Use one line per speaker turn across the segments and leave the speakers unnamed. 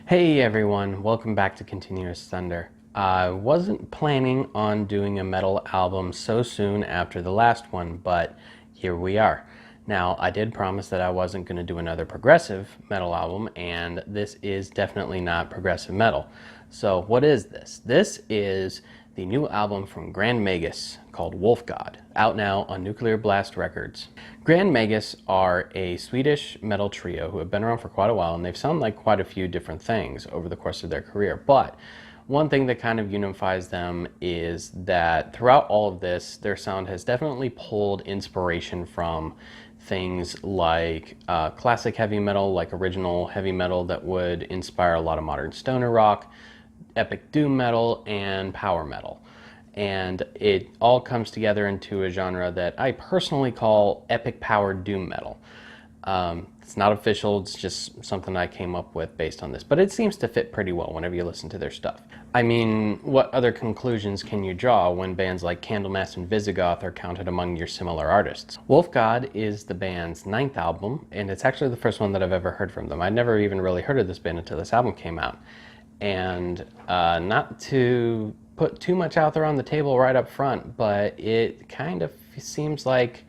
Hey everyone, welcome back to Continuous Thunder. I wasn't planning on doing a metal album so soon after the last one, but here we are. Now, I did promise that I wasn't going to do another progressive metal album, and this is definitely not progressive metal. So what is this? This is the new album from Grand Magus called Wolf God, out now on Nuclear Blast Records. Grand Magus are a Swedish metal trio who have been around for quite a while, and they've sounded like quite a few different things over the course of their career. But one thing that kind of unifies them is that throughout all of this, their sound has definitely pulled inspiration from things like classic heavy metal, like original heavy metal that would inspire a lot of modern stoner rock, epic doom metal, and power metal. And it all comes together into a genre that I personally call epic power doom metal. It's not official, it's just something I came up with based on this, but it seems to fit pretty well whenever you listen to their stuff. I mean, what other conclusions can you draw when bands like Candlemass and Visigoth are counted among your similar artists? Wolf God is the band's 9th album, and it's actually the first one that I've ever heard from them. I'd never even really heard of this band until this album came out. And not to put too much out there on the table right up front, but it kind of seems like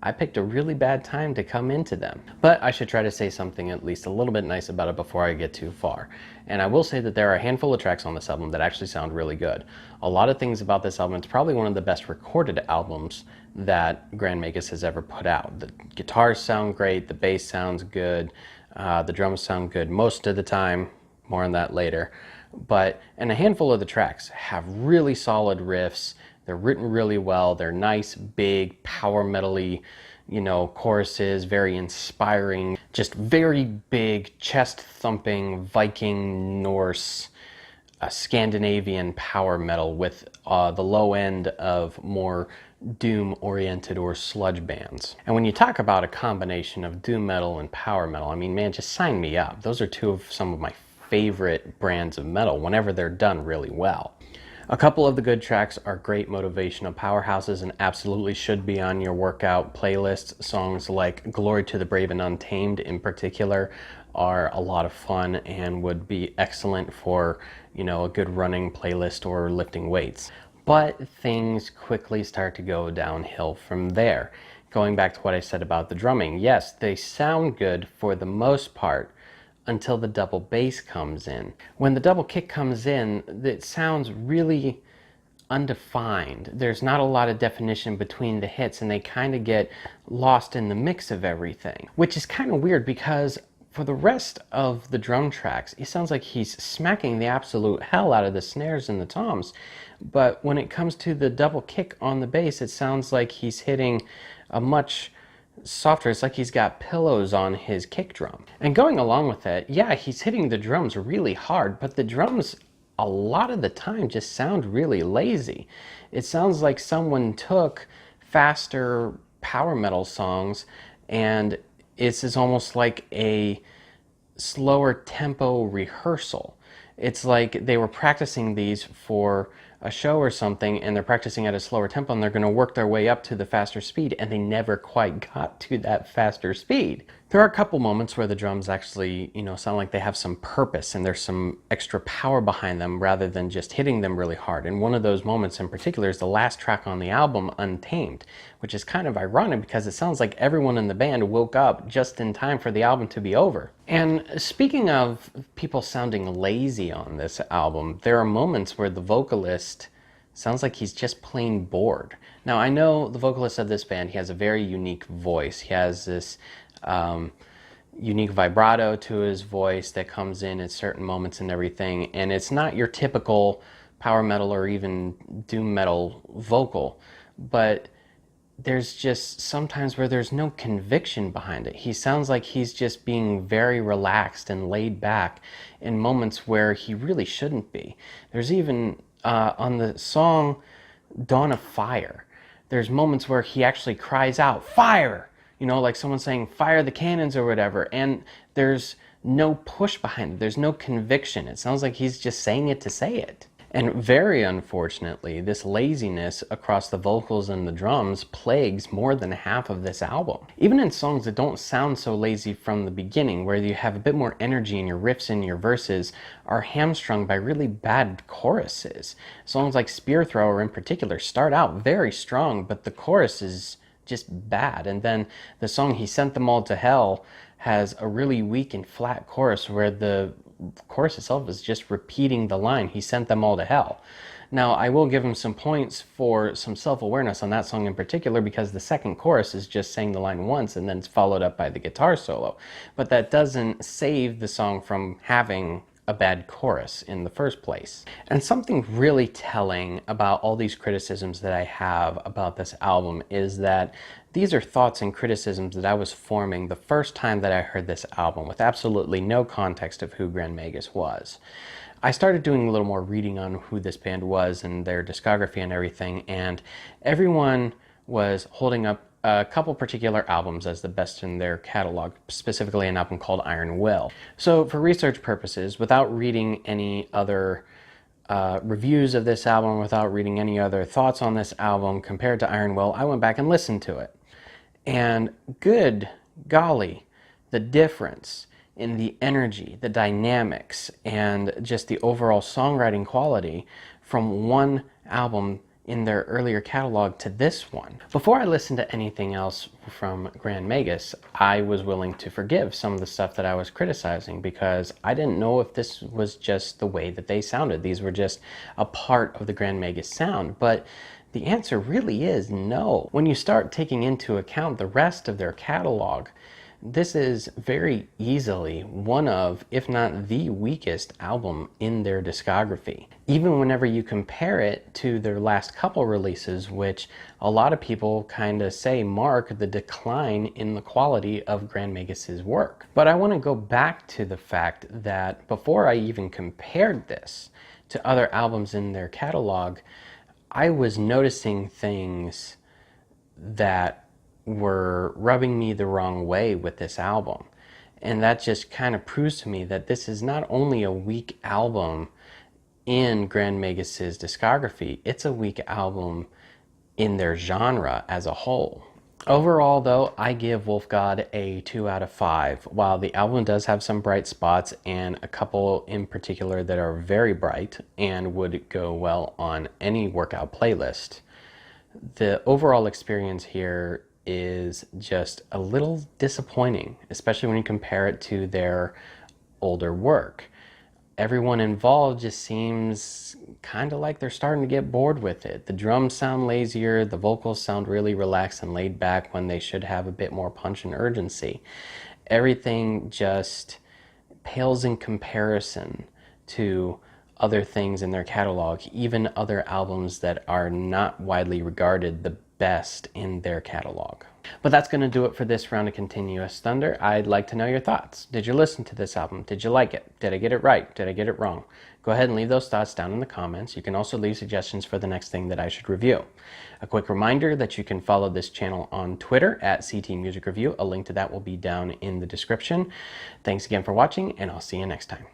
I picked a really bad time to come into them. But I should try to say something at least a little bit nice about it before I get too far. And I will say that there are a handful of tracks on this album that actually sound really good. A lot of things about this album, it's probably one of the best recorded albums that Grand Magus has ever put out. The guitars sound great, the bass sounds good, the drums sound good most of the time. More on that later. And a handful of the tracks have really solid riffs. They're written really well. They're nice, big, power metal-y, choruses, very inspiring, just very big, chest-thumping, Viking, Norse, Scandinavian power metal with the low end of more doom-oriented or sludge bands. And when you talk about a combination of doom metal and power metal, I mean, man, just sign me up. Those are two of some of my favorite brands of metal whenever they're done really well. A couple of the good tracks are great motivational powerhouses and absolutely should be on your workout playlist. Songs like Glory to the Brave and Untamed in particular are a lot of fun and would be excellent for, a good running playlist or lifting weights. But things quickly start to go downhill from there. Going back to what I said about the drumming, yes, they sound good for the most part, until the double bass comes in. When the double kick comes in, it sounds really undefined. There's not a lot of definition between the hits, and they kind of get lost in the mix of everything, which is kind of weird because for the rest of the drum tracks, it sounds like he's smacking the absolute hell out of the snares and the toms. But when it comes to the double kick on the bass, it sounds like he's hitting a much softer. It's like he's got pillows on his kick drum. And going along with that, yeah, he's hitting the drums really hard, but the drums a lot of the time just sound really lazy. It sounds like someone took faster power metal songs and it's almost like a slower tempo rehearsal. It's like they were practicing these for a show or something, and they're practicing at a slower tempo, and they're going to work their way up to the faster speed, and they never quite got to that faster speed. There are a couple moments where the drums actually, sound like they have some purpose and there's some extra power behind them rather than just hitting them really hard. And one of those moments in particular is the last track on the album, Untamed, which is kind of ironic because it sounds like everyone in the band woke up just in time for the album to be over. And speaking of people sounding lazy on this album, there are moments where the vocalist sounds like he's just plain bored. Now, I know the vocalist of this band, he has a very unique voice. He has this unique vibrato to his voice that comes in at certain moments and everything, and it's not your typical power metal or even doom metal vocal, but there's just sometimes where there's no conviction behind it. He sounds like he's just being very relaxed and laid back in moments where he really shouldn't be. There's even on the song Dawn of Fire, there's moments where he actually cries out, "Fire!" Like someone saying, "Fire the cannons," or whatever. And there's no push behind it. There's no conviction. It sounds like he's just saying it to say it. And very unfortunately, this laziness across the vocals and the drums plagues more than half of this album. Even in songs that don't sound so lazy from the beginning, where you have a bit more energy in your riffs and your verses, are hamstrung by really bad choruses. Songs like Spear Thrower in particular start out very strong, but the chorus is just bad. And then the song He Sent Them All to Hell has a really weak and flat chorus where the chorus itself is just repeating the line, He sent them all to hell. Now, I will give him some points for some self-awareness on that song in particular, because the second chorus is just saying the line once and then it's followed up by the guitar solo. But that doesn't save the song from having a bad chorus in the first place. And something really telling about all these criticisms that I have about this album is that these are thoughts and criticisms that I was forming the first time that I heard this album, with absolutely no context of who Grand Magus was. I started doing a little more reading on who this band was and their discography and everything, and everyone was holding up a couple particular albums as the best in their catalog, specifically an album called Iron Will. So for research purposes, without reading any other reviews of this album, without reading any other thoughts on this album compared to Iron Will, I went back and listened to it. And good golly, the difference in the energy, the dynamics, and just the overall songwriting quality from one album in their earlier catalog to this one. Before I listened to anything else from Grand Magus, I was willing to forgive some of the stuff that I was criticizing, because I didn't know if this was just the way that they sounded. These were just a part of the Grand Magus sound. But the answer really is no. When you start taking into account the rest of their catalog, this is very easily one of, if not the weakest album in their discography. Even whenever you compare it to their last couple releases, which a lot of people kind of say mark the decline in the quality of Grand Magus's work. But I want to go back to the fact that before I even compared this to other albums in their catalog, I was noticing things that were rubbing me the wrong way with this album. And that just kind of proves to me that this is not only a weak album in Grand Magus's discography, it's a weak album in their genre as a whole. Overall though, I give Wolf God a 2 out of 5. While the album does have some bright spots, and a couple in particular that are very bright and would go well on any workout playlist, the overall experience here is just a little disappointing, especially when you compare it to their older work. Everyone involved just seems kind of like they're starting to get bored with it. The drums sound lazier, the vocals sound really relaxed and laid back when they should have a bit more punch and urgency. Everything just pales in comparison to other things in their catalog, even other albums that are not widely regarded the best in their catalog. But that's going to do it for this round of Continuous Thunder. I'd like to know your thoughts. Did you listen to this album? Did you like it? Did I get it right? Did I get it wrong? Go ahead and leave those thoughts down in the comments. You can also leave suggestions for the next thing that I should review. A quick reminder that you can follow this channel on Twitter at CT Music Review. A link to that will be down in the description. Thanks again for watching, and I'll see you next time.